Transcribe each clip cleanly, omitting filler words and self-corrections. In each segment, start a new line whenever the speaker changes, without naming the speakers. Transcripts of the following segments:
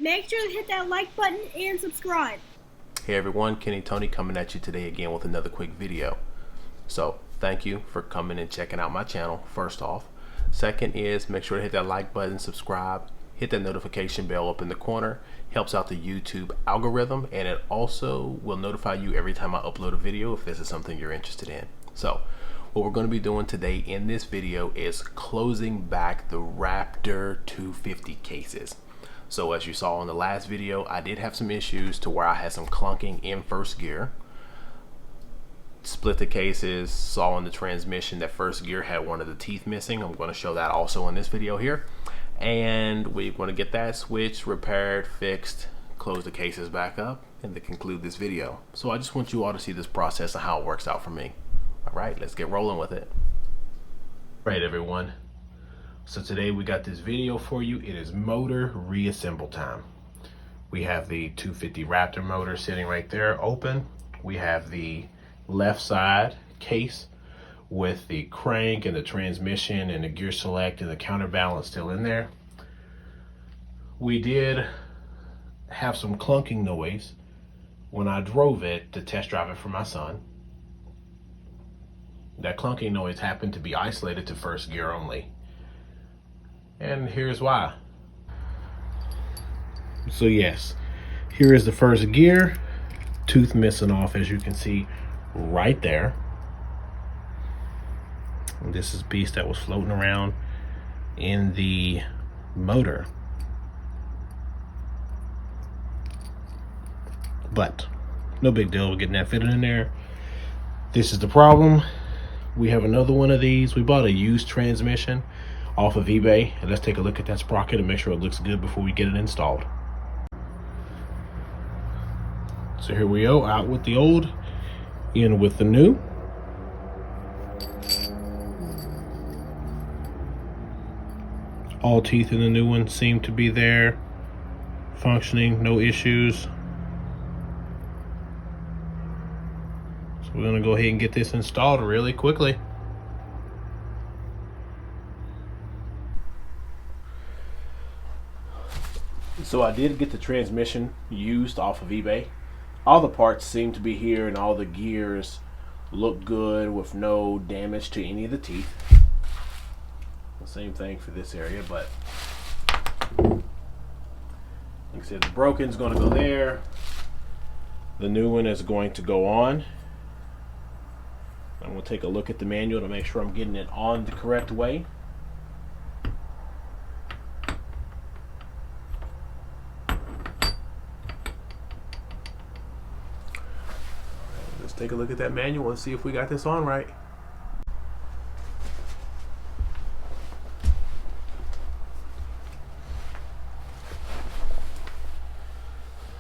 make sure to hit that like button and subscribe.
Hey everyone, Kenny Tony coming at you today again with another quick video. So thank you for coming and checking out my channel, first off. Second is make sure to hit that like button, subscribe, hit that notification bell up in the corner. Helps out the YouTube algorithm, and it also will notify you every time I upload a video if this is something you're interested in. So what we're going to be doing today in this video is closing back the Raptor 250 cases. So as you saw in the last video, I did have some issues to where I had some clunking in first gear. Split the cases, saw in the transmission that first gear had one of the teeth missing. I'm going to show that also in this video here. And we're going to get that switched, repaired, fixed, close the cases back up, and to conclude this video. So I just want you all to see this process and how it works out for me. All right, let's get rolling with it. All right, everyone. So today we got this video for you. It is motor reassemble time. We have the 250 Raptor motor sitting right there open. We have the left side case with the crank and the transmission and the gear select and the counterbalance still in there. We did have some clunking noise when I drove it to test drive it for my son. That clunking noise happened to be isolated to first gear only. And here's why. So yes, here is the first gear, tooth missing off as you can see right there. And this is a piece that was floating around in the motor. But no big deal, we're getting that fitted in there. This is the problem. We have another one of these. We bought a used transmission off of eBay, and let's take a look at that sprocket and make sure it looks good before we get it installed. So here we go, out with the old, in with the new. All teeth in the new one seem to be there, functioning, no issues. So we're gonna go ahead and get this installed really quickly. So I did get the transmission used off of eBay. All the parts seem to be here and all the gears look good with no damage to any of the teeth. The same thing for this area, but like I said, the broken's going to go there. The new one is going to go on. I'm going to take a look at the manual to make sure I'm getting it on the correct way. Let's take a look at that manual and see if we got this on right.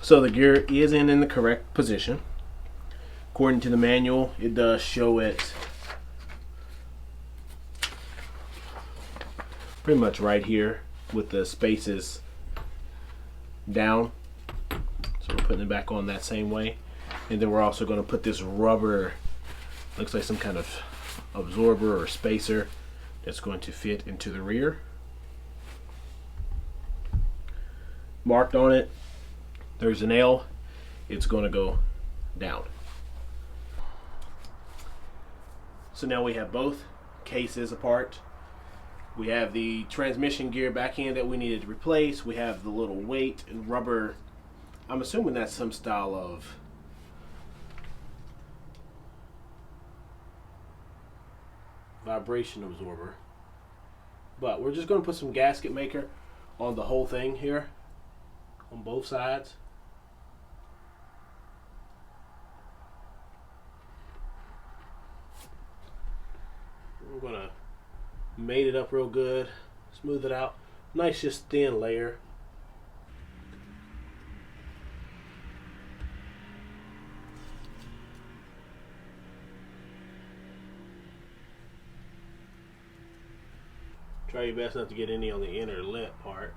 So the gear is in the correct position. According to the manual, it does show it pretty much right here with the spaces down. So we're putting it back on that same way. And then we're also going to put this rubber, looks like some kind of absorber or spacer that's going to fit into the rear. Marked on it, there's a nail. It's going to go down. So now we have both cases apart. We have the transmission gear back end that we needed to replace. We have the little weight and rubber. I'm assuming that's some style of vibration absorber. But we're just going to put some gasket maker on the whole thing here, on both sides. We're going to mate it up real good, smooth it out. Nice just thin layer. Try your best not to get any on the inner lip part.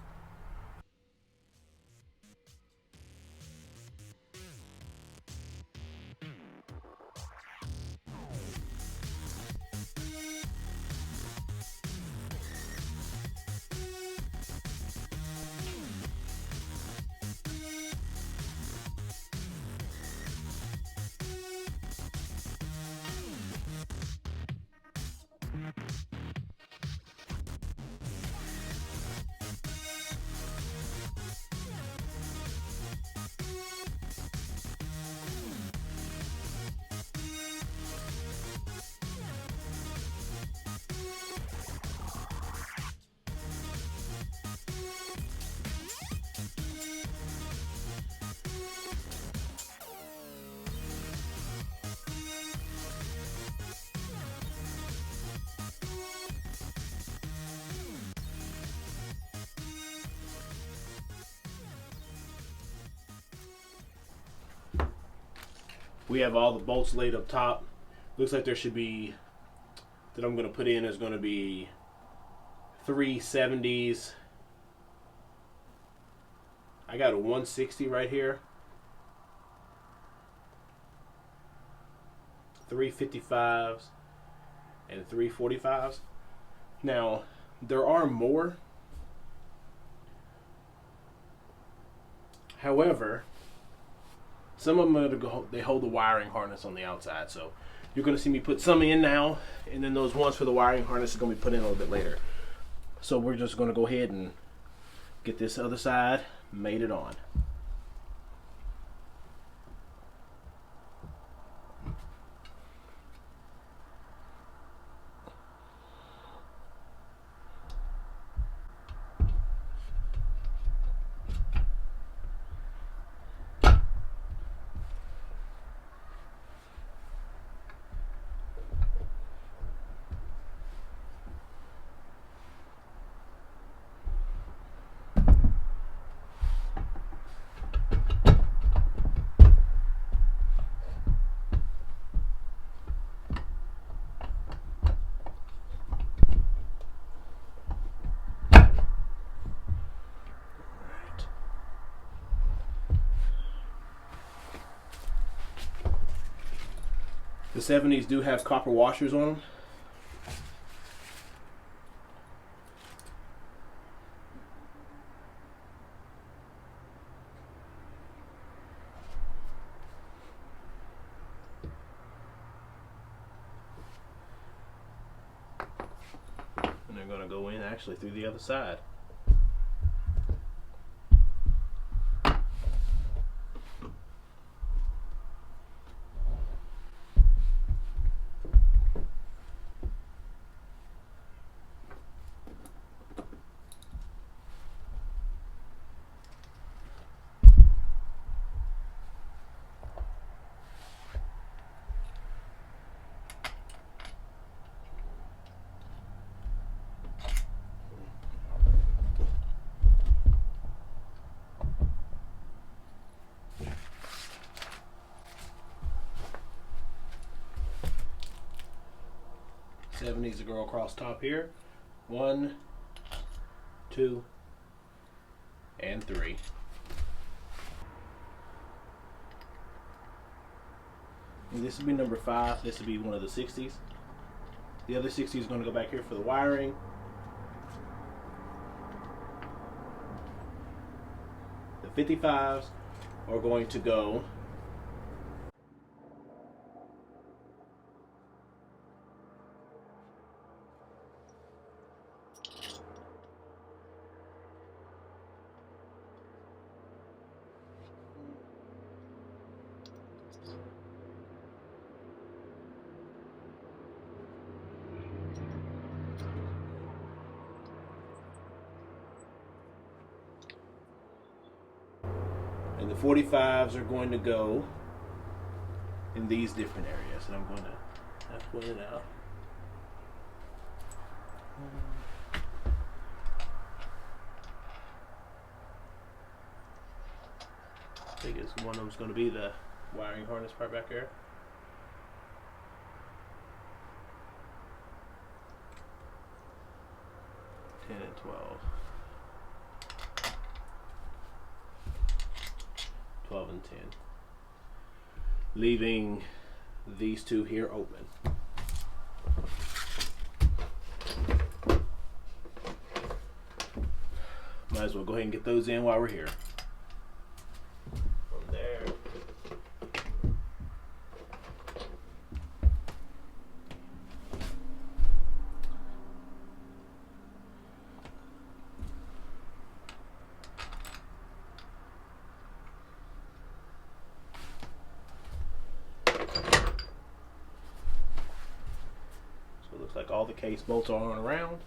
We have all the bolts laid up top. Looks like there should be, that I'm going to put in is going to be 3 70s. I got a 160 right here. 3 55s and 3 45s. Now, there are more. However, some of them they hold the wiring harness on the outside, so you're going to see me put some in now, and then those ones for the wiring harness are going to be put in a little bit later. So we're just going to go ahead and get this other side mated on. The 70s do have copper washers on them. And they're going to go in actually through the other side. Needs to go across top here. 1, 2, and 3. And this would be number 5. This would be one of the 60s. The other 60 is going to go back here for the wiring. The 55s are going to go and the 45s are going to go in these different areas, and I'm going to have to put it out. I think it's one of them's going to be the wiring harness part back there. And 12. 12 and 10. Leaving these two here open. Might as well go ahead and get those in while we're here. From there. Like all the case bolts are on around.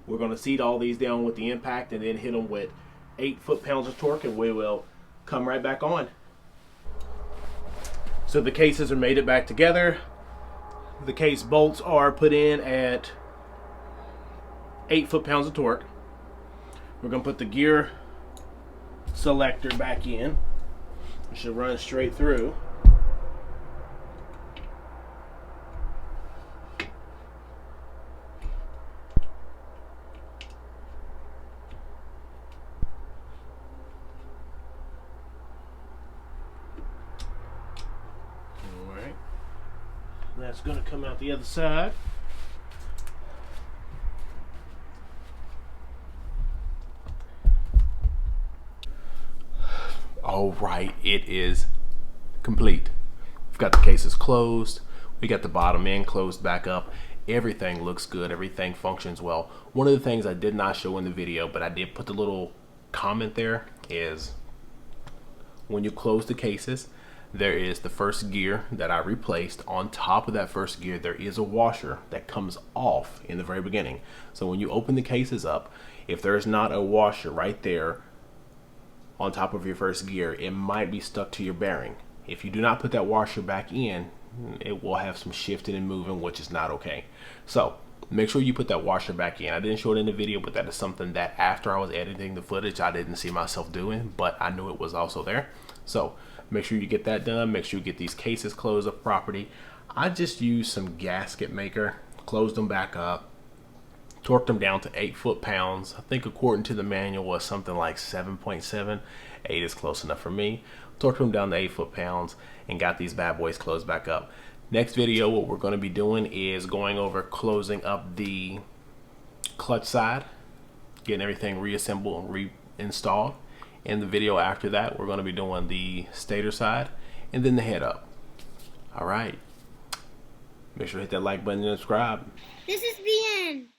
We're going to seat all these down with the impact and then hit them with 8 foot-pounds of torque, and we will come right back on. So the cases are mated back together. The case bolts are put in at 8 foot-pounds of torque. We're going to put the gear selector back in. It should run straight through. That's gonna come out the other side. All right, it is complete. We've got the cases closed. We got the bottom end closed back up. Everything looks good. Everything functions well. One of the things I did not show in the video, but I did put the little comment there, is when you close the cases, there is the first gear that I replaced. On top of that first gear, there is a washer that comes off in the very beginning. So when you open the cases up, if there's not a washer right there on top of your first gear, it might be stuck to your bearing. If you do not put that washer back in, it will have some shifting and moving, which is not okay. So make sure you put that washer back in. I didn't show it in the video, but that is something that after I was editing the footage, I didn't see myself doing, but I knew it was also there. So make sure you get that done. Make sure you get these cases closed up properly. I just used some gasket maker, closed them back up, torqued them down to 8 foot-pounds. I think according to the manual was something like 7.7. 8 is close enough for me. Torqued them down to 8 foot-pounds and got these bad boys closed back up. Next video, what we're going to be doing is going over closing up the clutch side, getting everything reassembled and reinstalled. In the video after that, we're going to be doing the stator side and then the head up. All right. Make sure to hit that like button and subscribe.
This is the end.